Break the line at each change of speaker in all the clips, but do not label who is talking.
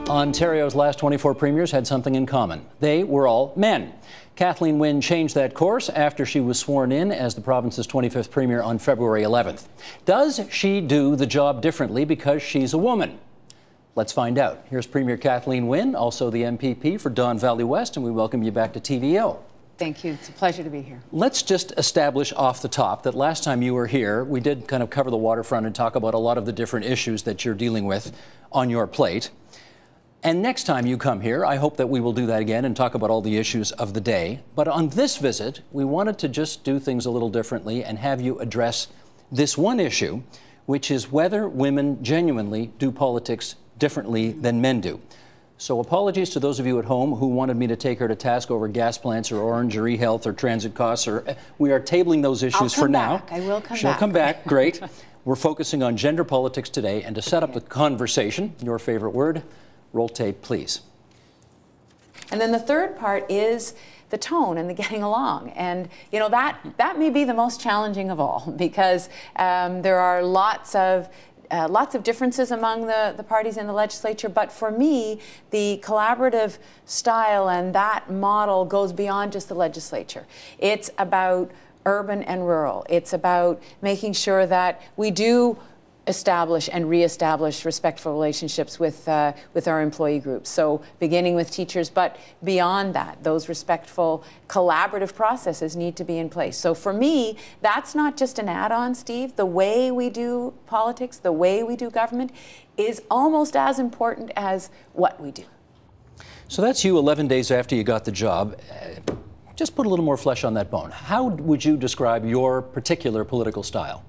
Ontario's last 24 premiers had something in common. They were all men. Kathleen Wynne changed that course after she was sworn in as the province's 25th premier on February 11th. Does she do the job differently because she's a woman? Let's find out. Here's Premier Kathleen Wynne, also the MPP for Don Valley West, and we welcome you back to TVO.
Thank you. It's a pleasure to be here.
Let's just establish off the top that last time you were here, we did kind of cover the waterfront and talk about a lot of the different issues that you're dealing with on your plate. And next time you come here, I hope that we will do that again and talk about all the issues of the day. But on this visit, we wanted to just do things a little differently and have you address this one issue, which is whether women genuinely do politics differently than men do. So apologies to those of you at home who wanted me to take her to task over gas plants or Orange or e-health or transit costs. We are tabling those issues for now.
I will come back.
She'll come back. Great. We're focusing on gender politics today, and to set up the conversation, your favorite word, roll tape, please.
And then the third part is the tone and the getting along. And, you know, that may be the most challenging of all, because there are lots of differences among the parties in the legislature, but for me, the collaborative style and that model goes beyond just the legislature. It's about urban and rural. It's about making sure that we do establish and reestablish respectful relationships with our employee groups. So beginning with teachers, but beyond that, those respectful collaborative processes need to be in place. So for me, that's not just an add-on, Steve. The way we do politics, the way we do government is almost as important as what we do.
So that's you 11 days after you got the job. Just put a little more flesh on that bone. How would you describe your particular political style?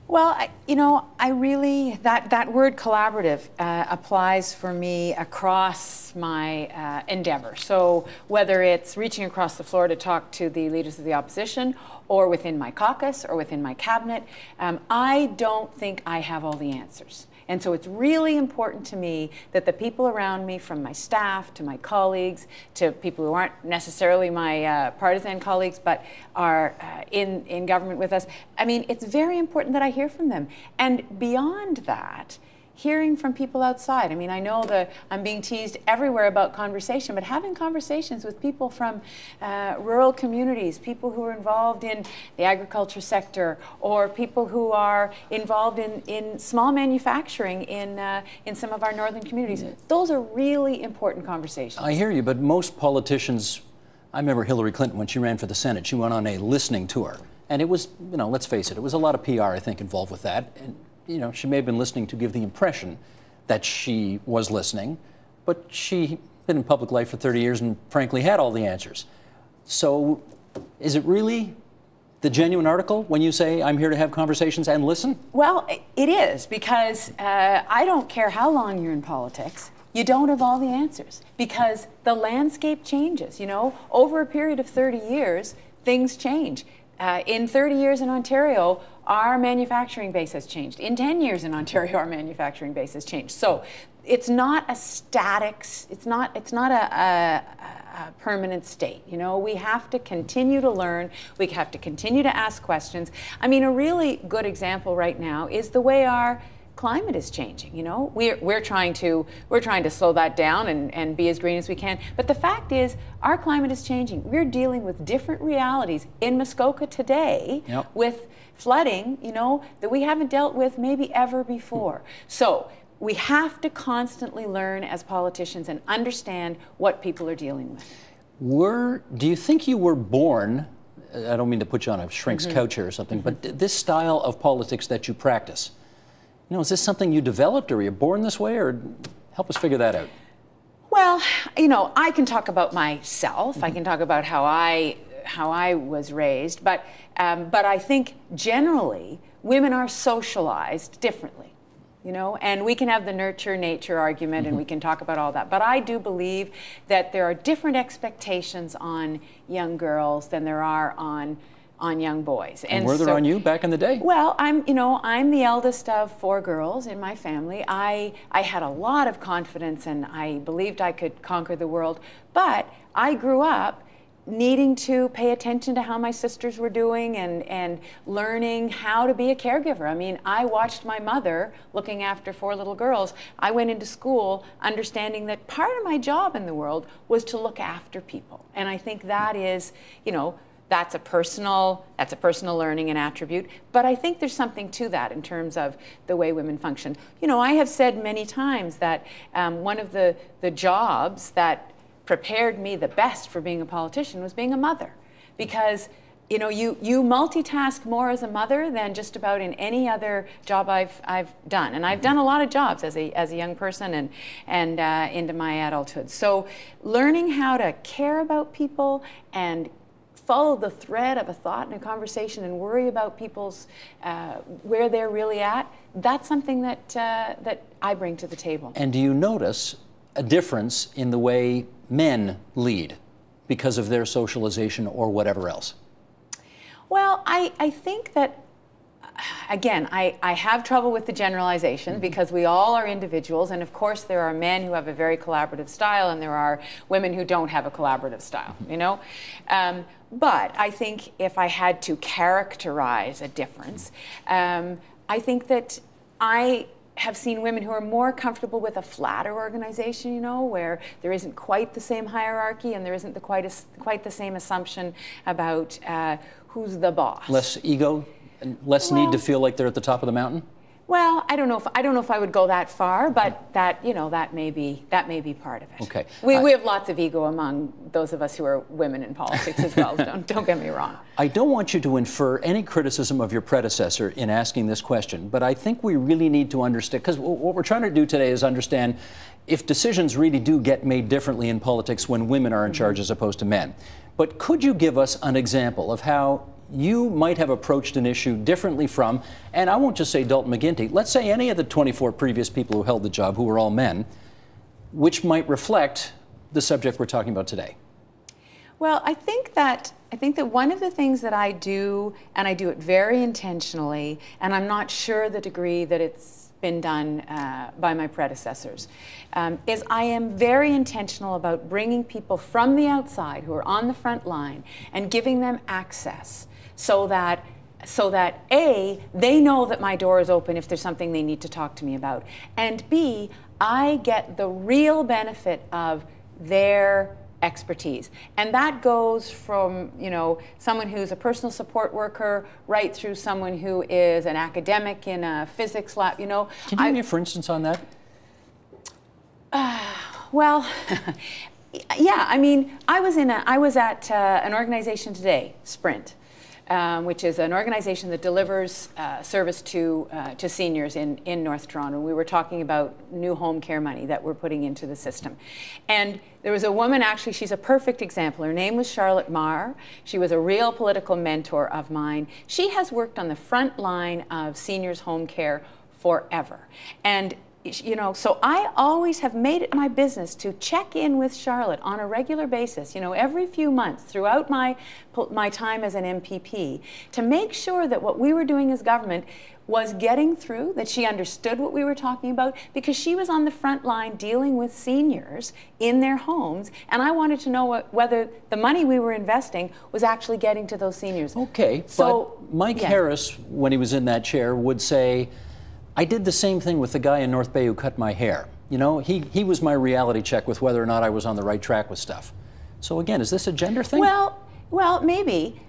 Well, I really, that word collaborative applies for me across my endeavor. So whether it's reaching across the floor to talk to the leaders of the opposition, or within my caucus, or within my cabinet, I don't think I have all the answers. And so it's really important to me that the people around me, from my staff to my colleagues to people who aren't necessarily my partisan colleagues but are in government with us, I mean, it's very important that I hear from them. And beyond that, hearing from people outside. I mean, I know that I'm being teased everywhere about conversation, but having conversations with people from rural communities, people who are involved in the agriculture sector, or people who are involved in small manufacturing in some of our northern communities. Those are really important conversations.
I hear you, but most politicians, I remember Hillary Clinton when she ran for the Senate, she went on a listening tour. And it was, let's face it was a lot of PR, I think, involved with that. And, she may have been listening to give the impression that she was listening, but she been in public life for 30 years and frankly had all the answers. So is it really the genuine article when you say I'm here to have conversations and listen?
Well, it is, because I don't care how long you're in politics. You don't have all the answers, because the landscape changes. Over a period of 30 years, things change. In 30 years in Ontario, our manufacturing base has changed. In 10 years in Ontario, our manufacturing base has changed. So it's not a static, it's not a permanent state. We have to continue to learn. We have to continue to ask questions. I mean, a really good example right now is the way our climate is changing. We're trying to slow that down and be as green as we can. But the fact is, our climate is changing. We're dealing with different realities in Muskoka today. Yep. With flooding, that we haven't dealt with maybe ever before. So we have to constantly learn as politicians and understand what people are dealing with.
Do you think you were born, I don't mean to put you on a shrink's couch here or something, but this style of politics that you practice, is this something you developed, or were you born this way, or help us figure that out?
Well, I can talk about myself. I can talk about how I was raised, but I think generally women are socialized differently, and we can have the nurture-nature argument, and we can talk about all that. But I do believe that there are different expectations on young girls than there are on young boys.
And were there on you back in the day?
Well, I'm the eldest of 4 girls in my family. I had a lot of confidence, and I believed I could conquer the world. But I grew up needing to pay attention to how my sisters were doing and learning how to be a caregiver. I mean, I watched my mother looking after 4 little girls. I went into school understanding that part of my job in the world was to look after people. And I think that is, you know, that's a personal learning and attribute. But I think there's something to that in terms of the way women function. You know, I have said many times that one of the jobs that prepared me the best for being a politician was being a mother, because you know you multitask more as a mother than just about in any other job I've done, and I've done a lot of jobs as a young person and into my adulthood. So learning how to care about people and follow the thread of a thought and a conversation and worry about people's where they're really at, that's something that I bring to the table.
And do you notice a difference in the way men lead because of their socialization or whatever else?
Well, I think that, again, I have trouble with the generalizations because we all are individuals, and of course there are men who have a very collaborative style and there are women who don't have a collaborative style, you know? But I think if I had to characterize a difference, I think that I have seen women who are more comfortable with a flatter organization, you know, where there isn't quite the same hierarchy and there isn't quite the same assumption about who's the boss.
Less ego, and less need to feel like they're at the top of the mountain?
Well, I don't know if I would go that far, but that may be part of it.
Okay.
We have lots of ego among those of us who are women in politics as well. Don't get me wrong.
I don't want you to infer any criticism of your predecessor in asking this question, but I think we really need to understand, because what we're trying to do today is understand if decisions really do get made differently in politics when women are in charge as opposed to men. But could you give us an example of how you might have approached an issue differently from, and I won't just say Dalton McGuinty, let's say any of the 24 previous people who held the job, who were all men, which might reflect the subject we're talking about today?
Well, I think that one of the things that I do, and I do it very intentionally, and I'm not sure the degree that it's been done by my predecessors, is I am very intentional about bringing people from the outside who are on the front line and giving them access so that A, they know that my door is open if there's something they need to talk to me about, and B, I get the real benefit of their expertise. And that goes from, you know, someone who's a personal support worker right through someone who is an academic in a physics lab, you know.
Can you give me a for instance on that?
Well, yeah, I mean, I was at an organization today, Sprint, which is an organization that delivers service to seniors in North Toronto. We were talking about new home care money that we're putting into the system. And there was a woman, actually, she's a perfect example. Her name was Charlotte Marr. She was a real political mentor of mine. She has worked on the front line of seniors' home care forever. And you know, so I always have made it my business to check in with Charlotte on a regular basis, you know, every few months throughout my time as an MPP, to make sure that what we were doing as government was getting through, that she understood what we were talking about, because she was on the front line dealing with seniors in their homes, and I wanted to know whether the money we were investing was actually getting to those seniors.
Okay, so, but Mike Harris, when he was in that chair, would say, I did the same thing with the guy in North Bay who cut my hair. You know, he was my reality check with whether or not I was on the right track with stuff. So again, is this a gender thing?
Well, maybe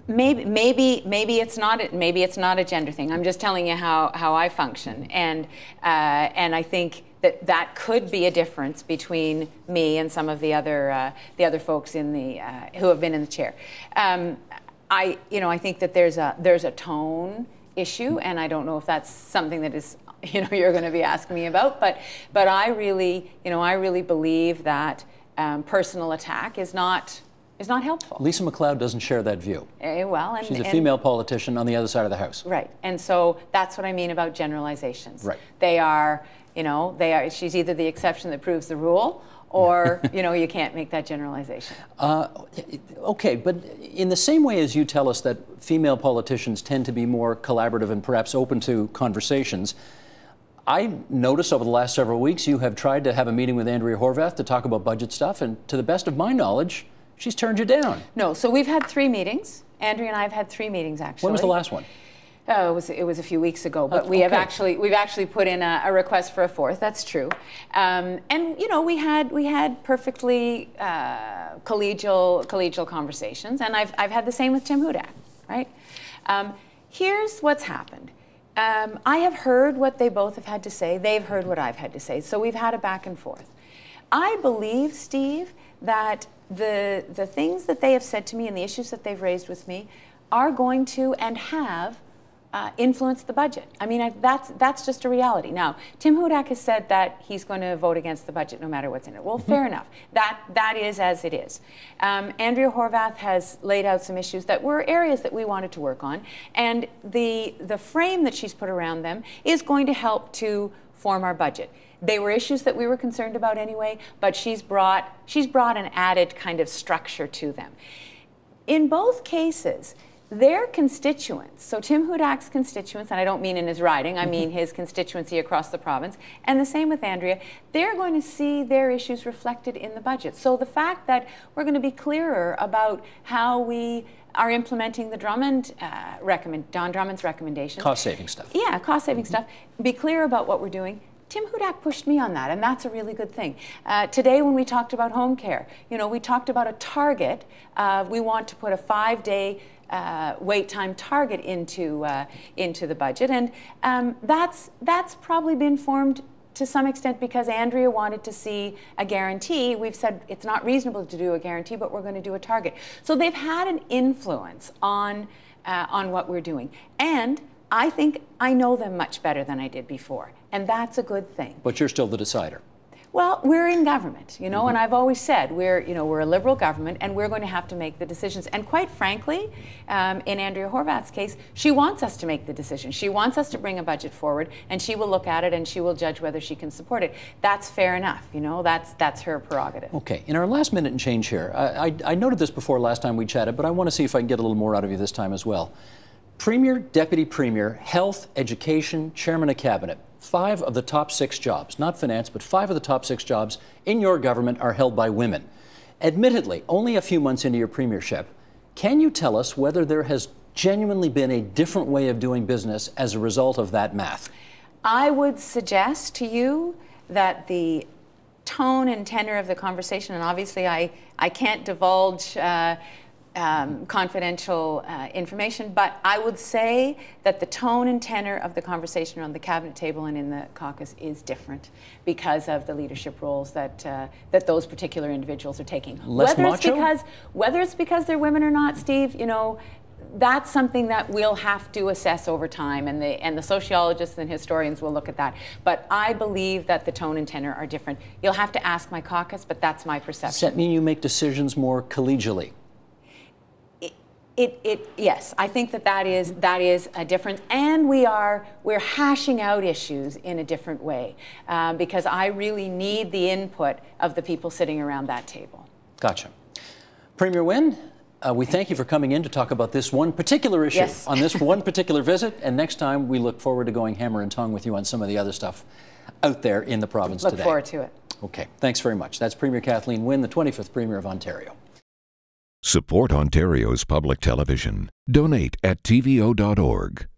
it's not. Maybe it's not a gender thing. I'm just telling you how I function, and I think that could be a difference between me and some of the other folks in the who have been in the chair. I think that there's a tone issue, and I don't know if that's something that is, you know, you're going to be asking me about, but I really believe that personal attack is not helpful.
Lisa MacLeod doesn't share that view.
And
she's a female politician on the other side of the House.
Right, and so that's what I mean about generalizations.
Right.
They are. She's either the exception that proves the rule, or you can't make that generalization.
Okay, but in the same way as you tell us that female politicians tend to be more collaborative and perhaps open to conversations, I noticed over the last several weeks you have tried to have a meeting with Andrea Horwath to talk about budget stuff, and to the best of my knowledge, She's turned you down.
No, so we've had 3 meetings. Andrea and I have had 3 meetings, actually.
When was the last one?
It was a few weeks ago, but we've actually put in a request for a 4th. That's true, and you know we had perfectly collegial conversations, and I've had the same with Tim Hudak, right? Here's what's happened. I have heard what they both have had to say. They've heard what I've had to say. So we've had a back and forth. I believe, Steve, that the things that they have said to me and the issues that they've raised with me are going to and have influence the budget. I mean, that's just a reality. Now, Tim Hudak has said that he's going to vote against the budget no matter what's in it. Well, fair enough. That is as it is. Andrea Horwath has laid out some issues that were areas that we wanted to work on, and the frame that she's put around them is going to help to form our budget. They were issues that we were concerned about anyway, but she's brought an added kind of structure to them. In both cases, their constituents, so Tim Hudak's constituents, and I don't mean in his riding, I mean his constituency across the province, and the same with Andrea, they're going to see their issues reflected in the budget. So the fact that we're going to be clearer about how we are implementing the Don Drummond's recommendations.
Cost-saving stuff.
Yeah, cost-saving stuff. Be clear about what we're doing. Tim Hudak pushed me on that, and that's a really good thing. Today, when we talked about home care, you know, we talked about a target. We want to put a 5-day wait time target into the budget, and that's probably been formed to some extent because Andrea wanted to see a guarantee. We've said it's not reasonable to do a guarantee, but we're going to do a target. So they've had an influence on what we're doing, and I think I know them much better than I did before, and that's a good thing.
But you're still the decider.
Well, we're in government, you know, and I've always said we're a liberal government, and we're going to have to make the decisions. And quite frankly, in Andrea Horwath's case, she wants us to make the decision. She wants us to bring a budget forward, and she will look at it and she will judge whether she can support it. That's fair enough, you know. That's her prerogative.
Okay. In our last minute and change here, I noted this before last time we chatted, but I want to see if I can get a little more out of you this time as well. Premier, Deputy Premier, Health, Education, Chairman of Cabinet. 5 of the top 6 jobs, not finance, but 5 of the top 6 jobs in your government are held by women. Admittedly, only a few months into your premiership, can you tell us whether there has genuinely been a different way of doing business as a result of that math?
I would suggest to you that the tone and tenor of the conversation, and obviously I can't divulge confidential information, but I would say that the tone and tenor of the conversation around the cabinet table and in the caucus is different because of the leadership roles that those particular individuals are taking.
Less macho?
Whether it's because they're women or not, Steve, you know, that's something that we'll have to assess over time, and the sociologists and historians will look at that. But I believe that the tone and tenor are different. You'll have to ask my caucus, but that's my perception.
Does that mean you make decisions more collegially?
Yes, I think that is a difference, and we're hashing out issues in a different way because I really need the input of the people sitting around that table.
Gotcha. Premier Wynne, we thank you for coming in to talk about this one particular issue on this one particular visit, and next time we look forward to going hammer and tongue with you on some of the other stuff out there in the province today.
Look forward to it.
Okay, thanks very much. That's Premier Kathleen Wynne, the 25th Premier of Ontario.
Support Ontario's public television. Donate at tvo.org.